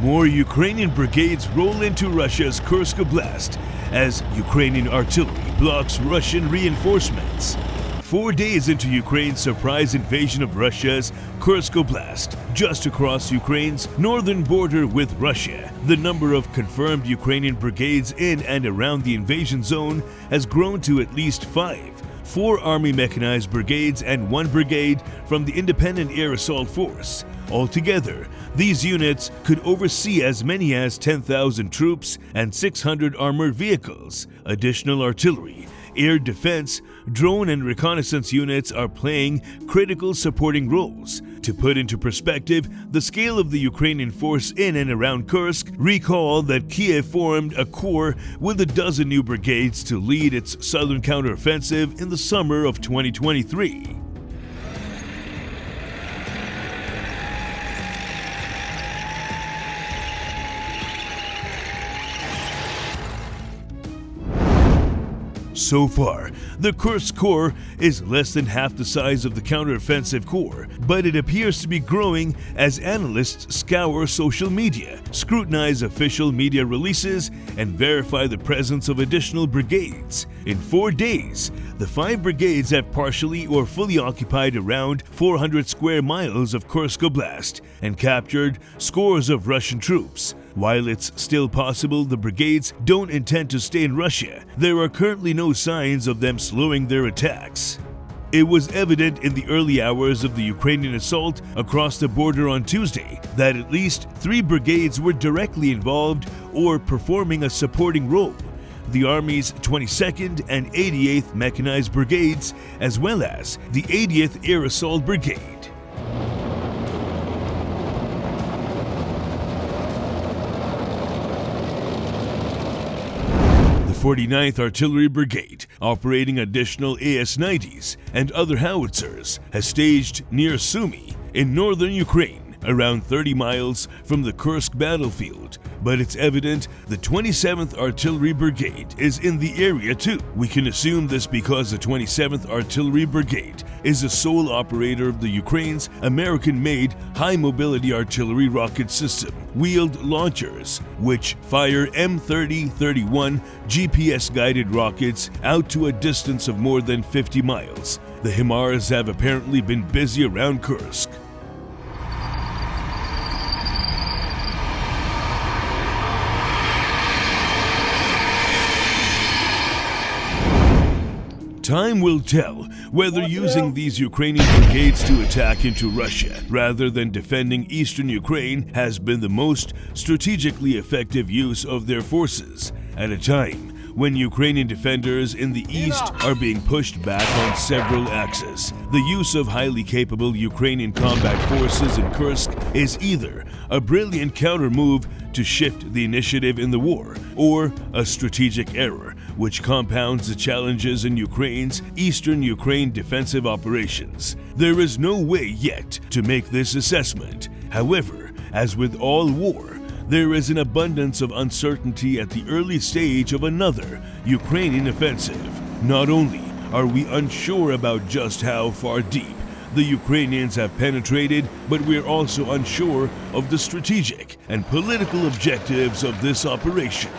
more Ukrainian brigades roll into Russia's Kursk Oblast as Ukrainian artillery blocks Russian reinforcements. 4 days into Ukraine's surprise invasion of Russia's Kursk Oblast, just across Ukraine's northern border with Russia, the number of confirmed Ukrainian brigades in and around the invasion zone has grown to at least 5. 4 Army mechanized brigades and 1 brigade from the Independent Air Assault Force. Altogether, these units could oversee as many as 10,000 troops and 600 armored vehicles. Additional artillery, air defense, drone and reconnaissance units are playing critical supporting roles. To put into perspective the scale of the Ukrainian force in and around Kursk, recall that Kiev formed a corps with a dozen new brigades to lead its southern counteroffensive in the summer of 2023. So far, the Kursk Corps is less than half the size of the counteroffensive corps, but it appears to be growing as analysts scour social media, scrutinize official media releases, and verify the presence of additional brigades. In 4 days, the 5 brigades have partially or fully occupied around 400 square miles of Kursk Oblast and captured scores of Russian troops. While it's still possible the brigades don't intend to stay in Russia, there are currently no signs of them slowing their attacks. It was evident in the early hours of the Ukrainian assault across the border on Tuesday that at least 3 brigades were directly involved or performing a supporting role: the Army's 22nd and 88th Mechanized Brigades, as well as the 80th Air Assault Brigade. The 49th Artillery Brigade, operating additional AS-90s and other howitzers, has staged near Sumy in northern Ukraine, around 30 miles from the Kursk battlefield. But it's evident the 27th Artillery Brigade is in the area too. We can assume this because the 27th Artillery Brigade is the sole operator of the Ukraine's American-made high-mobility artillery rocket system, wheeled launchers, which fire M30-31 GPS-guided rockets out to a distance of more than 50 miles. The HIMARS have apparently been busy around Kursk. Time will tell whether using these Ukrainian brigades to attack into Russia rather than defending eastern Ukraine has been the most strategically effective use of their forces at a time when Ukrainian defenders in the east are being pushed back on several axes. The use of highly capable Ukrainian combat forces in Kursk is either a brilliant counter move to shift the initiative in the war, or a strategic error which compounds the challenges in Ukraine's eastern Ukraine defensive operations. There is no way yet to make this assessment. However, as with all war, there is an abundance of uncertainty at the early stage of another Ukrainian offensive. Not only are we unsure about just how far deep the Ukrainians have penetrated, but we are also unsure of the strategic and political objectives of this operation.